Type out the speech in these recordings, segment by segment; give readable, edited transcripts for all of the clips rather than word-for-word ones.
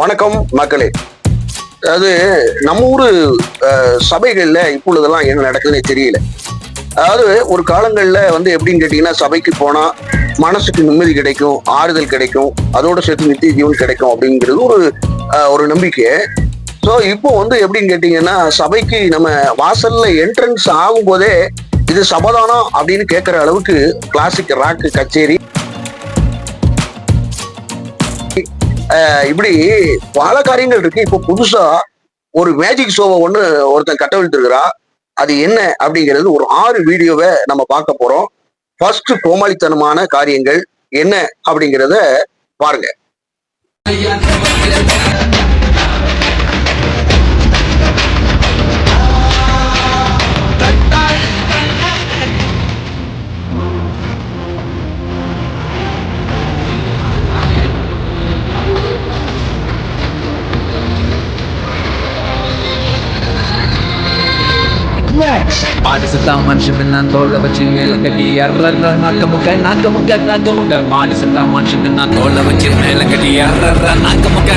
வணக்கம் மக்களே. அதாவது நம்ம ஊரு சபைகள்ல இப்பொழுதெல்லாம் என்ன நடக்குதுன்னு தெரியல. அதாவது ஒரு காலங்கள்ல எப்படின்னு கேட்டீங்கன்னா, சபைக்கு போனா மனசுக்கு நிம்மதி கிடைக்கும், ஆறுதல் கிடைக்கும், அதோட சேர்த்து நித்திய ஜீவன் கிடைக்கும் அப்படிங்கிறது ஒரு நம்பிக்கை. ஸோ இப்போ எப்படின்னு கேட்டீங்கன்னா, சபைக்கு நம்ம வாசல்ல என்ட்ரன்ஸ் ஆகும் போதே இது சபதானா அப்படின்னு கேட்கிற அளவுக்கு கிளாசிக் ராக் கச்சேரி, இப்படி பல காரியங்கள் இருக்கு. இப்போ புதுசா ஒரு மேஜிக் ஷோவை ஒருத்தன் கட்டவிழ்த்திருக்கிறா. அது என்ன அப்படிங்கிறது ஒரு 6 வீடியோவை நம்ம பார்க்க போறோம். ஃபர்ஸ்ட் கோமாளித்தனமான காரியங்கள் என்ன அப்படிங்கிறத பாருங்க. Manisita manshibinan tola vachi mela kati yarra nakamuka Manisita manshibinan tola vachi mela kati yarra nakamuka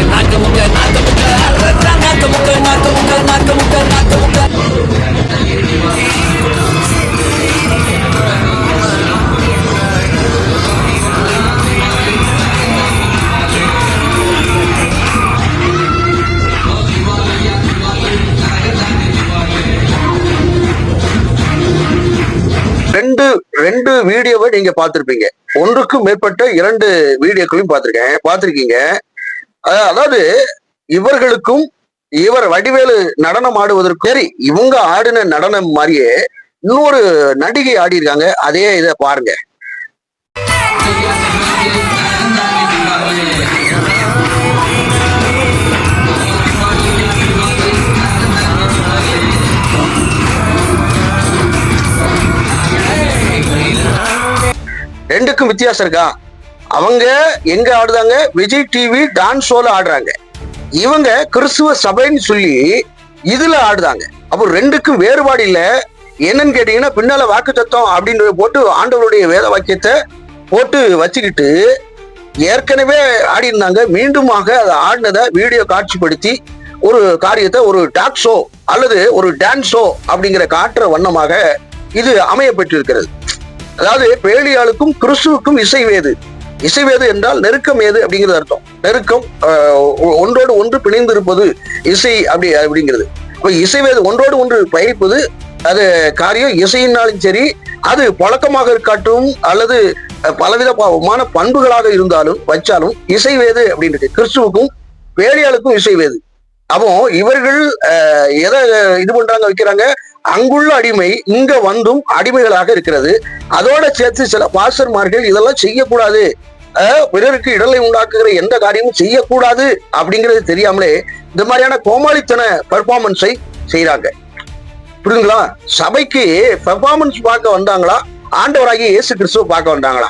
ரெண்டு வீடியோவை நீங்க பார்த்திருப்பீங்க. ஒன்றுக்கும் மேற்பட்ட 2 வீடியோக்களையும் பார்த்திருக்கீங்க. அதாவது இவர்களுக்கும் இவர் வடிவேலு நடனம் ஆடுவதற்கு சரி, இவங்க ஆடின நடனம் மாதிரியே இன்னொரு நடிகை ஆடி இருக்காங்க. அதே இதை பாருங்க. ரெண்டுக்கும் வித்தியாசம் இருக்கா? அவங்க எங்க ஆடுறாங்க? விஜய் டிவி டான்ஸ் ஷோல ஆடுறாங்க. இவங்க கிறிஸ்துவ சபைன்னு சொல்லி இதுல ஆடுறாங்க. அப்போ ரெண்டுக்கும் வேறுபாடு இல்ல. என்னன்னு கேட்டீங்கன்னா, பின்னால வாக்கு தத்துவம் அப்படின்னு போட்டு ஆண்டவருடைய வேத வாக்கியத்தை போட்டு வச்சுக்கிட்டு ஏற்கனவே ஆடி இருந்தாங்க. மீண்டுமாக அதை ஆடினதை வீடியோ காட்சிப்படுத்தி ஒரு காரியத்தை ஒரு டாக் ஷோ அல்லது ஒரு டான்ஸ் ஷோ அப்படிங்கிற காட்டுற வண்ணமாக இது அமையப்பட்டிருக்கிறது. அதாவது பேலியாளுக்கும் கிறிஸ்துவுக்கும் இசைவேது என்றால் நெருக்கம் ஏது அப்படிங்கிறது அர்த்தம். நெருக்கம், ஒன்றோடு ஒன்று பிணைந்து இருப்பது இசை அப்படிங்கிறது. இப்ப இசைவேது ஒன்றோடு ஒன்று பயணிப்பது, அது காரியம் இசையினாலும் சரி, அது பழக்கமாக இருக்கட்டும் அல்லது பலவிதமான பண்புகளாக இருந்தாலும் வச்சாலும் இசைவேது அப்படின்றது. கிறிஸ்துவுக்கும் பேலியாளுக்கும் இசைவேது. அப்போ இவர்கள் எதை இது பண்றாங்க, வைக்கிறாங்க, அங்குள்ள அடிமை இங்க வந்தும் அடிமைகளாக இருக்கிறது. அதோட சேர்த்து சில பாஸ்டர்மார்கள் இதெல்லாம் செய்யக்கூடாது, பிறருக்கு இடலை உண்டாக்குகிற எந்த காரியமும் செய்யக்கூடாது அப்படிங்கிறது தெரியாமலே இந்த மாதிரியான கோமாளித்தன பெர்ஃபார்மன்ஸை செய்யறாங்க. புரியுதுங்களா? சபைக்கு பெர்ஃபார்மன்ஸ் பார்க்க வந்தாங்களா, ஆண்டவராகிய இயேசு கிறிஸ்துவை பார்க்க வந்தாங்களா?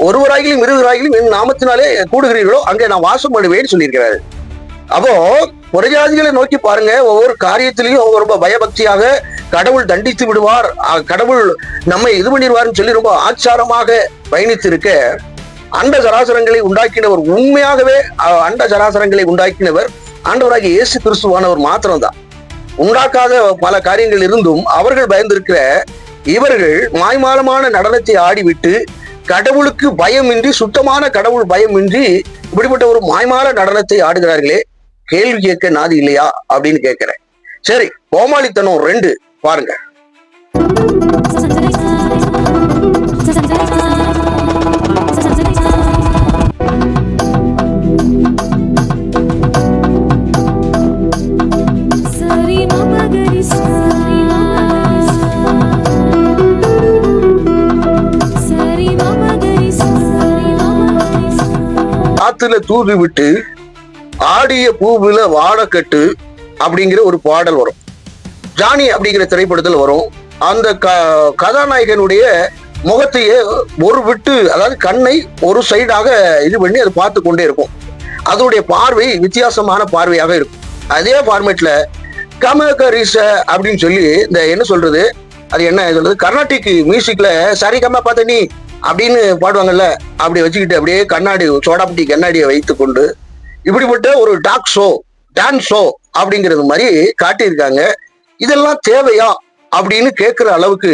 ஒருவராகிலும் இருவராகிலும் என் நாமத்தினாலே கூடுகிறீர்களோ அங்கே நான் வாசம் பண்ணுவேன்னு சொல்லியிருக்கிறாரு. அப்போ புறஜாதிகளை நோக்கி பாருங்க. ஒவ்வொரு காரியத்திலையும் ரொம்ப பயபக்தியாக கடவுள் தண்டித்து விடுவார், கடவுள் நம்மை இது பண்ணிடுவார்னு சொல்லி ரொம்ப ஆச்சாரமாக பயணித்து இருக்க, அண்ட சராசரங்களை உண்டாக்கினவர், உண்மையாகவே அண்ட சராசரங்களை உண்டாக்கினவர் ஆண்டவராகிய இயேசு கிறிஸ்துவானவர் மாத்திரம்தான். உண்டாக்காத பல காரியங்கள் இருந்தும் அவர்கள் பயந்திருக்கிற இவர்கள் மாய்மாலமான நடனத்தை ஆடிவிட்டு கடவுளுக்கு பயமின்றி, சுத்தமான கடவுள் பயமின்றி இப்படிப்பட்ட ஒரு மாய்மால நடனத்தை ஆடுகிறார்களே, கேள்வி கேட்க நாதி இல்லையா அப்படின்னு கேட்கிறேன். சரி, கோமாளித்தனம் 2 பாருங்க. காத்துல தூவி விட்டு ஆடிய பூவில வாடக்கட்டு அப்படிங்கிற ஒரு பாடல் வரும். ஜானி அப்படிங்கிற திரைப்படத்தில் வரும். அந்த கதாநாயகனுடைய முகத்தையே ஒரு விட்டு, அதாவது கண்ணை ஒரு சைடாக இது பண்ணி அதை பார்த்து கொண்டே இருக்கும். அதோடைய பார்வை வித்தியாசமான பார்வையாக இருக்கும். அதே ஃபார்மேட்ல கமகரிச அப்படின்னு சொல்லி இந்த என்ன சொல்றது, அது என்ன சொல்றது, கர்நாடிக் மியூசிக்ல சரி கம்மா பார்த்த நீ அப்படின்னு பாடுவாங்கல்ல, அப்படி வச்சுக்கிட்டு அப்படியே கண்ணாடி சோடாப்பட்டி கண்ணாடியை வைத்து கொண்டு இப்படிப்பட்ட ஒரு டாக் ஷோ, டான்ஸ் ஷோ அப்படிங்கிறது மாதிரி காட்டியிருக்காங்க. இதெல்லாம் தேவையா அப்படின்னு கேட்கிற அளவுக்கு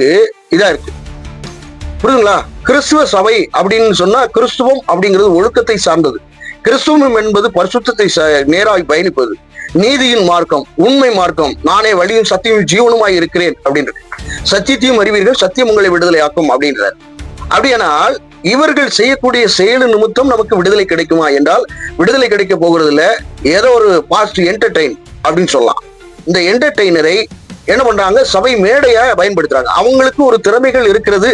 இதா இருக்கு. புரியுதுங்களா? கிறிஸ்துவ சபை அப்படின்னு சொன்னா கிறிஸ்துவம் அப்படிங்கிறது ஒழுக்கத்தை சார்ந்தது. கிறிஸ்துவம் என்பது பரிசுத்தத்தை நேராய் பயணிப்பது, நீதியின் மார்க்கம், உண்மை மார்க்கம், நானே வழியும் சத்தியம் ஜீவனுமாய் இருக்கிறேன் அப்படின்றது. சத்தியத்தையும் அறிவீர்கள், சத்தியம் உங்களை விடுதலை ஆக்கும் அப்படின்றார். அப்படியானால் இவர்கள் செய்யக்கூடிய செயல் நிமித்தம் நமக்கு விடுதலை கிடைக்குமா என்றால் விடுதலை கிடைக்க போகிறது இல்ல. ஏதோ ஒரு பாஸ்ட் என்டர்டெயின் அப்படின்னு சொல்லலாம். இந்த என்டர்டெய்னரை என்ன பண்றாங்க? சபை மேடையா பயன்படுத்துறாங்க. அவங்களுக்கு ஒரு திறமைகள் இருக்கிறது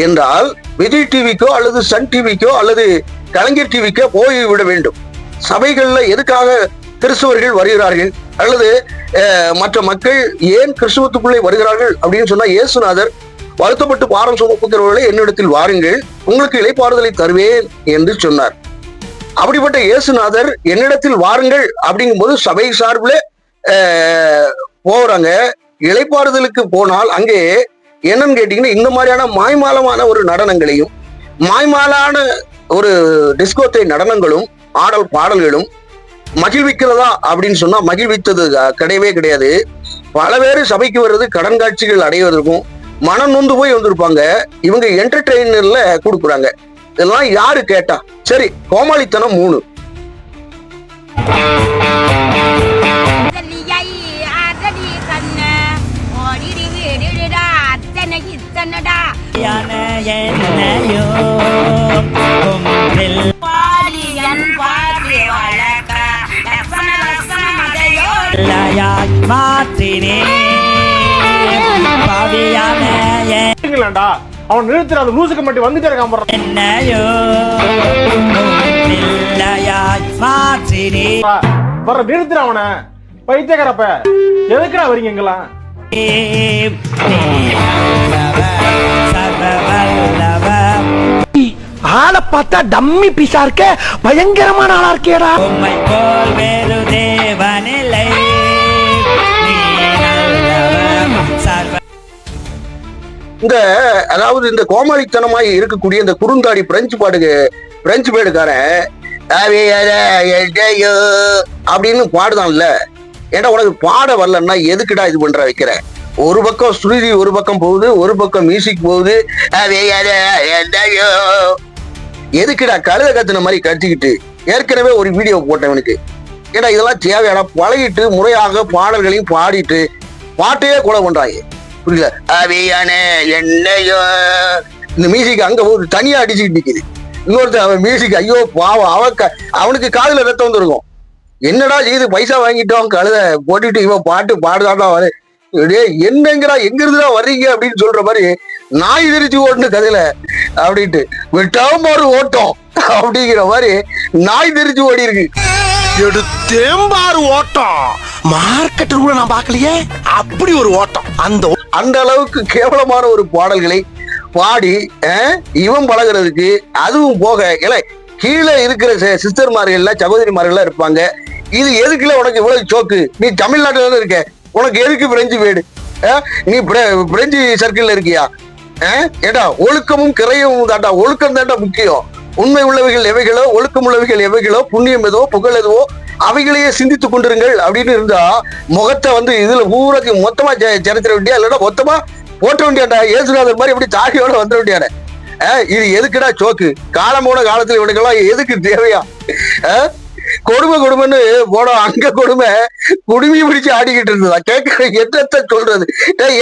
என்றால் விஜய் டிவிக்கோ அல்லது சன் டிவிக்கோ அல்லது கலைஞர் டிவிக்கோ போய் விட வேண்டும். சபைகள்ல எதுக்காக கிறிஸ்தவர்கள் வருகிறார்கள் அல்லது மற்ற மக்கள் ஏன் கிறிஸ்துவத்துக்குள்ளே வருகிறார்கள் அப்படின்னு சொன்னா, இயேசுநாதர் வருத்தப்பட்டு பாரம் சுமக்கிறவர்களை என்னிடத்தில் வாருங்கள், உங்களுக்கு இளைப்பாறுதலை தருவேன் என்று சொன்னார். அப்படிப்பட்ட இயேசுநாதர் என்னிடத்தில் வாருங்கள் அப்படிங்கும் போது சபை சார்பில் போறாங்க. இளைப்பாறுதலுக்கு போனால் அங்கே என்னன்னு கேட்டீங்கன்னா, இந்த மாதிரியான மாய்மாலமான ஒரு நடனங்களையும் மாய்மாலான ஒரு டிஸ்கோத்தை நடனங்களும் ஆடல் பாடல்களும் மகிழ்விக்கிறதா அப்படின்னு சொன்னா மகிழ்வித்தது கிடையவே கிடையாது. பல பேர் சபைக்கு வர்றது கடன் காட்சிகள் அடைவதற்கும் மனம் நொந்து போய் வந்திருப்பாங்க. இவங்க என்டர்டெய்னர்ல கொடுக்குறாங்க. இதெல்லாம் யாரு கேட்டா? சரி, கோமாளித்தனம் 3. அவன் நிறுத்துற அந்த லூசுக்கு மட்டும் வந்துட்டே இருக்கான். வர நிறுத்துற அவனை. பைத்தியக்காரப்ப எதுக்குடா வரீங்க எங்கெல்லாம்? ஆளை பார்த்தா டம்மி பீஸா இருக்க, பயங்கரமான ஆளா இருக்கேடா. இந்த அதாவது இந்த கோமாளித்தனமாய் இருக்கக்கூடிய இந்த குறுந்தாடி பிரெஞ்சு பேடுக்காரன் அப்படின்னு பாடுதான்ல. ஏன்னா உனக்கு பாட வரலன்னா எதுக்குடா இது பண்ற வைக்கிற? ஒரு பக்கம் ஸ்ருதி ஒரு பக்கம் போகுது, ஒரு பக்கம் மியூசிக் போகுது. எதுக்குடா கழுத கத்துன மாதிரி கத்திக்கிட்டு? ஏற்கனவே ஒரு வீடியோ போட்டவனுக்கு. ஏன்னா இதெல்லாம் தேவையான பழகிட்டு முறையாக பாடல்களையும் பாடிட்டு பாட்டையே கொலை பண்றாங்க. புரியல? அவையான என்னையோ இந்த மியூசிக் அங்க ஒரு தனியா அடிச்சுக்கிட்டு நிக்குது. இன்னொருத்தர் அவன் மியூசிக், ஐயோ பாவம், அவனுக்கு காதுல ரத்தம் வந்துருக்கும். என்னடா இது பைசா வாங்கிட்டோம் கழுத போட்டுட்டு இவன் பாட்டு பாடுதாடா வர என்னங்கிறா, எங்க இருந்துடா வர்றீங்க அப்படின்னு சொல்ற மாதிரி நாய் தெரிச்சு ஓட்டுன கதையில அப்படின்ட்டு விட்டாம ஓட்டம் அப்படிங்கிற மாதிரி நாய் தெரிச்சு ஓடி இருக்கு. எடுத்தேம்பாரு ஓட்டம் மார்க்கெட்டில் கூட நான் பார்க்கலையே, அப்படி ஒரு ஓட்டம். அந்த அளவுக்கு கேவலமான ஒரு பாடல்களை பாடி இவன் பழகிறதுக்கு, அதுவும் போக இல்லை கீழே இருக்கிற சிஸ்டர்மார்கள்ல சகோதரிமார்கள்லாம் இருப்பாங்க. இது எதுக்குல உனக்கு இவ்வளவு சோக்கு? நீ தமிழ்நாட்டுல இருக்க, உனக்கு எதுக்கு பிரெஞ்சு வீடு? நீ பிரெஞ்சு சர்க்கிள்ல இருக்கியா? ஏடா ஒழுக்கமும் கிரையும் தாண்டா. ஒழுக்கம் தாண்டா முக்கியம். உண்மை உள்ளவைகள் எவைகளோ, ஒழுக்கம் உள்ளவைகள் எவைகளோ, புண்ணியம் எதுவோ, புகழ் எதுவோ அவைகளையே சிந்தித்துக் கொண்டிருங்கள் அப்படின்னு இருந்தா முகத்தை இதுல ஊரக்கு மொத்தமா சரித்திர வேண்டியா, இல்லைன்னா மொத்தமா போட்ட வேண்டியாண்டா. இயேசுநாதர் மாதிரி எப்படி தாடியோட வந்துட வேண்டியாட. இது எதுக்குடா சோக்கு? காலம் போன காலத்துல இவனுக்கெல்லாம் எதுக்கு தேவையா? கொடுமைன்னு போட அங்க கொடுமை குடுமி பிடிச்சு ஆடிக்கிட்டு இருந்ததா? கேட்க என்னத்த சொல்றது?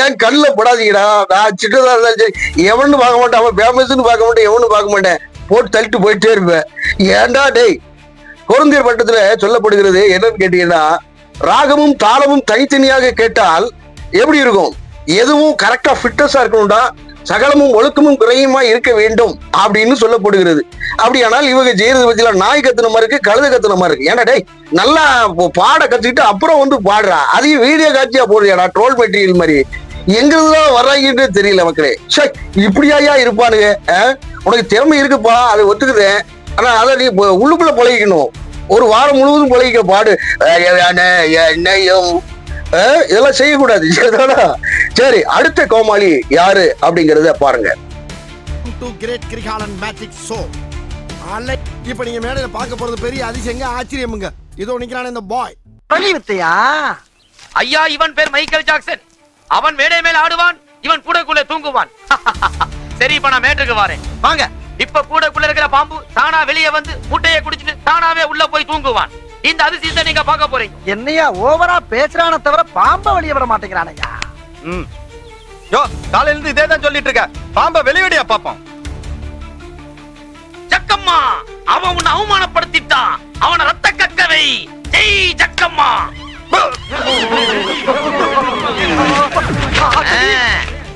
ஏன் கண்ணுல படாதீங்கடா. நான் சின்னதா இருந்தாலும் சரி எவனு பார்க்க மாட்டேன், அவன் ஃபேமஸ்ன்னு பார்க்க மாட்டேன், எவனு பார்க்க மாட்டேன், போட்டு தள்ளிட்டு போயிட்டே இருப்பேன். ஏன்டா டேய்? கொரிந்தியர் பட்டத்துல சொல்லப்படுகிறது என்னன்னு கேட்டீங்கன்னா, ராகமும் தாளமும் தனித்தனியாக கேட்டால் எப்படி இருக்கும்? எதுவும் கரெக்டா ஃபிட்னஸா இருக்கணும்டா, சகலமும் ஒழுக்கமும் குறையுமா இருக்க வேண்டும் அப்படின்னு சொல்லப்படுகிறது. அப்படியானால் இவங்க செய்யறது பத்தில நாய் கத்துன மாதிரி இருக்கு, கழுத கத்துன மாதிரி இருக்கு. ஏன்னா டேய் நல்லா பாட கத்துக்கிட்டு அப்புறம் பாடுறா, அதையும் வீடியோ காட்சியா போடுறியாடா, ட்ரோல் மெட்டீரியல் மாதிரி. எங்கிருந்துதான் வர்றாங்கன்னு தெரியல மக்களே. இப்படியா இருப்பானுங்க? உனக்கு திறமை இருக்குப்பா, அதை ஒத்துக்குதேன். ஆனா அதை நீ உள்ளுக்குள்ள பழகிக்கணும். ஒரு வாரம் முழுவதும் பழகிக்க பாடு என்னையும் இதெல்லாம் செய்யக்கூடாது. சரி, அடுத்த கோமாளி யாரு அப்படிங்கறத பாருங்க. இப்ப நீங்க மேடையில பார்க்க போறது பெரிய அதிசயங்க ஆச்சரியமுங்க. இதோ நிக்கிறானே இந்த பாய். வித்தையா ஐயா, இவன் பேர் மைக்கேல் ஜாக்சன். அவன் மேடை மேல ஆடுவான், இவன் கூடக்குள்ள தூங்குவான். சரி, இப்ப நான் மேட்டுக்கு வரேன். வாங்க. இப்ப கூடக்குள்ள இருக்கிற பாம்பு தானா வெளியே வந்து முட்டையை குடிச்சிட்டு தானாவே உள்ள போய் தூங்குவான். இந்த அதிசயத்தை நீங்க பார்க்க போறீங்க. என்னையா ஓவரா பேசுறான தவிர பாம்ப வெளியே விட மாட்டேங்கிறானையா. யோ, காலையில இருந்து இதே தான் சொல்லிட்டு இருக்க. பாம்ப வெளியடியா பாப்போம். ஜக்கம்மா, அவன் உன்னை அவமானப்படுத்திட்டான். அவனை ரத்த கக்கவை. ஜெய் ஜக்கம்மா.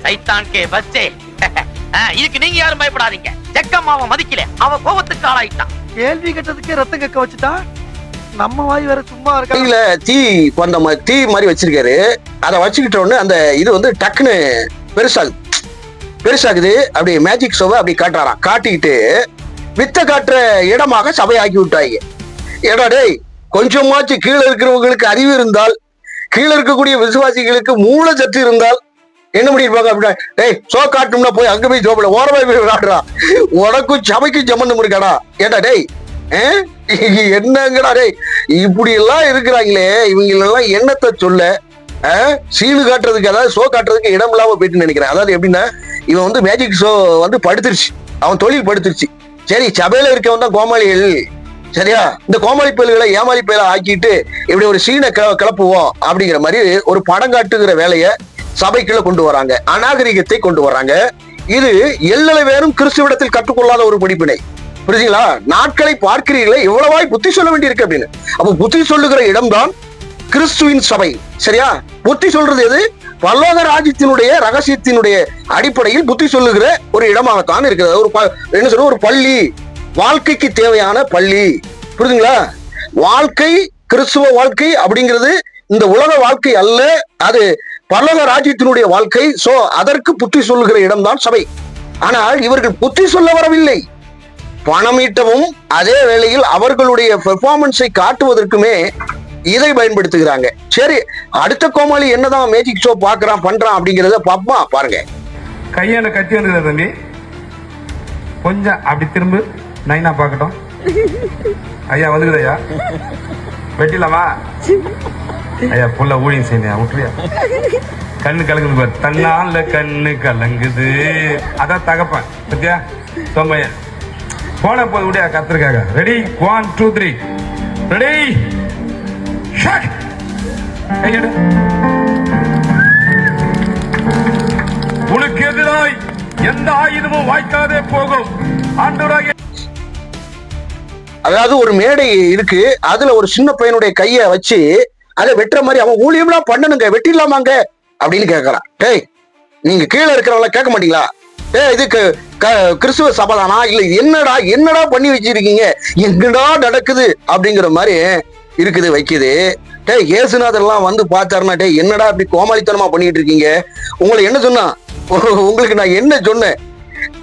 சைத்தான் கே பச்சே. இதுக்கு நீங்க யாரும் பயப்படாதீங்க. ஜக்கம்மாவை மதிக்கல, அவன் கோபத்துக்கு ஆளாயிட்டான். கேள்வி கேட்டதுக்கே ரத்தம் கக்க வச்சுட்டா. நம்ம வாய் வேற சும்மா இருக்கா. கையில தீ அந்த தீ மாதிரி வச்சிருக்காரு. அதை வச்சுக்கிட்ட உடனே அந்த இது வந்து டக்குன்னு பெருசாகுது. அப்படி மேஜிக் ஷோவை அப்படி காட்டுறாராம். காட்டிக்கிட்டு வித்த காட்டுற இடமாக சபையை ஆக்கி விட்டாங்க. ஏடா டேய், கொஞ்சமாச்சு கீழே இருக்கிறவங்களுக்கு அறிவு இருந்தால், கீழே இருக்கக்கூடிய விசுவாசிகளுக்கு மூளை சத்து இருந்தால் என்ன பண்ணிருப்பாங்க அப்படின்னா, டேய் ஷோ காட்டணும்னா போய் அங்க போய் ஷோப்பில் ஓரமாய் போய் விளையாடுறான். உனக்கும் சபைக்கும் சம்பந்தம் இருக்காடா. ஏடா டேய், என்னங்கடா டேய், இப்படி எல்லாம் இருக்கிறாங்களே, இவங்களெல்லாம் என்னத்தை சொல்ல சீனு காட்டுறதுக்கு, அதாவது ஷோ காட்டுறதுக்கு இடம் இல்லாம போயிட்டு நினைக்கிறேன். அதாவது எப்படின்னா, இவன் வந்து மேஜிக் ஷோ வந்து படுத்துருச்சு, அவன் தொழில் படுத்துருச்சு. சரி, சபையில இருக்கவன் தான் கோமாளிகள். சரியா, இந்த கோமாளி பயல்களை ஏமாளி பயல ஆக்கிட்டு இப்படி ஒரு சீனை கிளப்புவோம் அப்படிங்கிற மாதிரி ஒரு படம் காட்டுகிற வேலையை சபைக்குள்ள கொண்டு வராங்க. அநாகரிகத்தை கொண்டு வர்றாங்க. இது எல்லளவேனும் கிறிஸ்துவிடத்தில் கற்றுக்கொள்ளாத ஒரு படிப்பினை. புரியுதுங்களா? நாட்களை பார்க்கிறீர்களே, எவ்வளவாய் புத்தி சொல்ல வேண்டி இருக்கு அப்படின்னு. அப்ப புத்தி சொல்லுகிற இடம்தான் கிறிஸ்துவின் சபை. சரியா? புத்தி சொல்றது எது? பரலோக ராஜ்யத்தினுடைய ரகசியத்தினுடைய அடிப்படையில் புத்தி சொல்லுகிற ஒரு இடமாகத்தான் இருக்கிறது. ஒரு என்ன சொல்ற, ஒரு பள்ளி, வாழ்க்கைக்கு தேவையான பள்ளி. புரியுதுங்களா? வாழ்க்கை, கிறிஸ்துவ வாழ்க்கை அப்படிங்கிறது இந்த உலக வாழ்க்கை அல்ல, அது பரலோக ராஜ்யத்தினுடைய வாழ்க்கை. சோ அதற்கு புத்தி சொல்லுகிற இடம்தான் சபை. ஆனால் இவர்கள் புத்தி சொல்ல வரவில்லை, பணம் ஈட்டவும் அதே வேளையில் அவர்களுடைய பெர்ஃபார்மன்ஸை காட்டுவதற்குமே இதை பயன்படுத்துகிறாங்க. சரி, அடுத்த கோமாளி என்னதான் மேஜிக் ஷோ பாக்குறான் பண்றான் அப்படிங்கறத பாப்பா. பாருங்க, கையால கத்தி வந்துருக்க தம்பி, கொஞ்சம் அப்படி திரும்ப நைனா பாக்கட்டும். ஐயா வந்துக்குது ஐயா, வெட்டிலாமா ஐயா? புள்ள ஊழியம் செய்யணும், விட்டுறியா? கண்ணு கலங்குது பாரு, தன்னால கண்ணு கலங்குது. அதான் தகப்பன் பத்தியா சோமையா போன போது விடியா கத்திருக்காங்க. Ready, 1 2 3 ready. உனக்கு எதிராய் எந்த ஆயுதமும் வாய்க்காதே போகும். ஆண்டவராகிய அதாவது ஒரு மேடை இருக்கு, அதுல ஒரு சின்ன பையனுடைய கைய வச்சு அதை வெட்டுற மாதிரி அவன் ஊழியம்லாம் பண்ணணுங்க, வெட்டிடலாமாங்க அப்படின்னு கேட்கறான். டேய், நீங்க கீழே இருக்கிறவங்கள கேட்க மாட்டீங்களா? இது கிறிஸ்துவ சபைதானா? இல்ல என்னடா பண்ணி வச்சிருக்கீங்க, எங்கடா நடக்குது அப்படிங்கிற மாதிரி இருக்குது வைக்குது. டேய், இயேசுநாதர் எல்லாம் வந்து பார்த்தாருன்னா, டேய் என்னடா இப்படி கோமாளித்தனமா பண்ணிட்டு இருக்கீங்க, உங்களை என்ன சொன்னா, உங்களுக்கு நான் என்ன சொன்னேன்?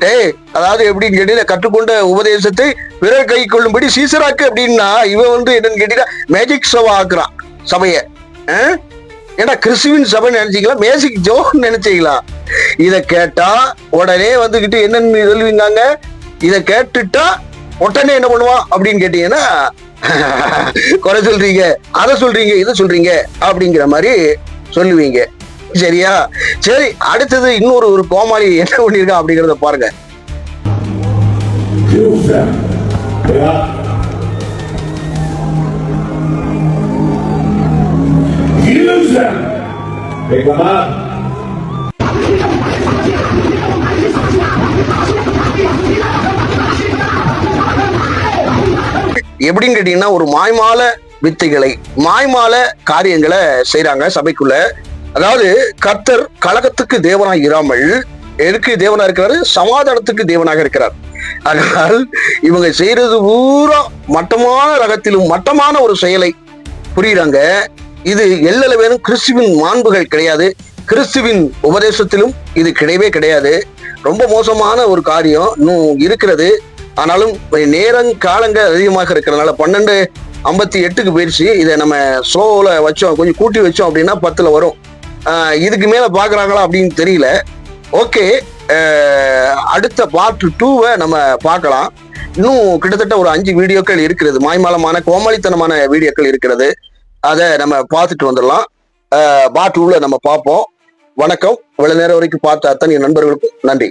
டேய், அதாவது எப்படின்னு கேட்டீங்கன்னா, கற்றுக்கொண்ட உபதேசத்தை பிறர் கை கொள்ளும்படி சீசராக்கு அப்படின்னா, இவன் வந்து என்னன்னு கேட்டீங்கன்னா மேஜிக் ஷோவா ஆக்குறான் சபைய. ஏன்னா கிறிஸ்துவின் சபை நினைச்சீங்களா, மேஜிக் ஜோ நினைச்சீங்களா? இத கேட்டா உடனே வந்துகிட்டு என்னன்னு சொல்லுவீங்க. இத கேட்டுட்டா உடனே என்ன பண்ணுவான் அப்படின்னு கேட்டீங்கன்னா, குறை சொல்றீங்க, அதை சொல்றீங்க, இதை சொல்றீங்க அப்படிங்கிற மாதிரி சொல்லுவீங்க. சரியா? சரி, அடுத்தது இன்னொரு ஒரு கோமாளி என்ன பண்ணிருக்கா அப்படிங்கறத பாருங்க. எப்படின்னு கேட்டீங்கன்னா, ஒரு மாய்மால வித்தைகளை, மாய்மால காரியங்களை செய்யறாங்க சபைக்குள்ள. அதாவது கர்த்தர் கலகத்துக்கு தேவனாக இராமல் எதுக்கு தேவனா இருக்கிறாரு? சமாதானத்துக்கு தேவனாக இருக்கிறார். அதனால் இவங்க செய்யறது பூரா மட்டமான ரகத்திலும் மட்டமான ஒரு செயலை புரியுறாங்க. இது எல்லளவேனும் கிறிஸ்துவின் மாண்புகள் கிடையாது, கிறிஸ்துவின் உபதேசத்திலும் இது கிடையவே கிடையாது. ரொம்ப மோசமான ஒரு காரியம் இன்னும் இருக்கிறது. ஆனாலும் நேரம் காலங்கள் அதிகமாக இருக்கிறதுனால 12:58 போயிடுச்சு. இதை நம்ம ஸ்லோவில் வச்சோம், கொஞ்சம் கூட்டி வச்சோம் அப்படின்னா 10 வரும். இதுக்கு மேல பாக்குறாங்களா அப்படின்னு தெரியல. ஓகே, அடுத்த பார்ட் 2 நம்ம பார்க்கலாம். இன்னும் கிட்டத்தட்ட ஒரு 5 வீடியோக்கள் இருக்கிறது, மாய்மாலமான கோமாளித்தனமான வீடியோக்கள் இருக்கிறது. அதை நம்ம பார்த்துட்டு வந்துடலாம். பார்ட் 2ல நம்ம பார்ப்போம். வணக்கம். இவ்வளவு நேரம் வரைக்கும் பார்த்த அத்தனை நண்பர்களுக்கும் நன்றி.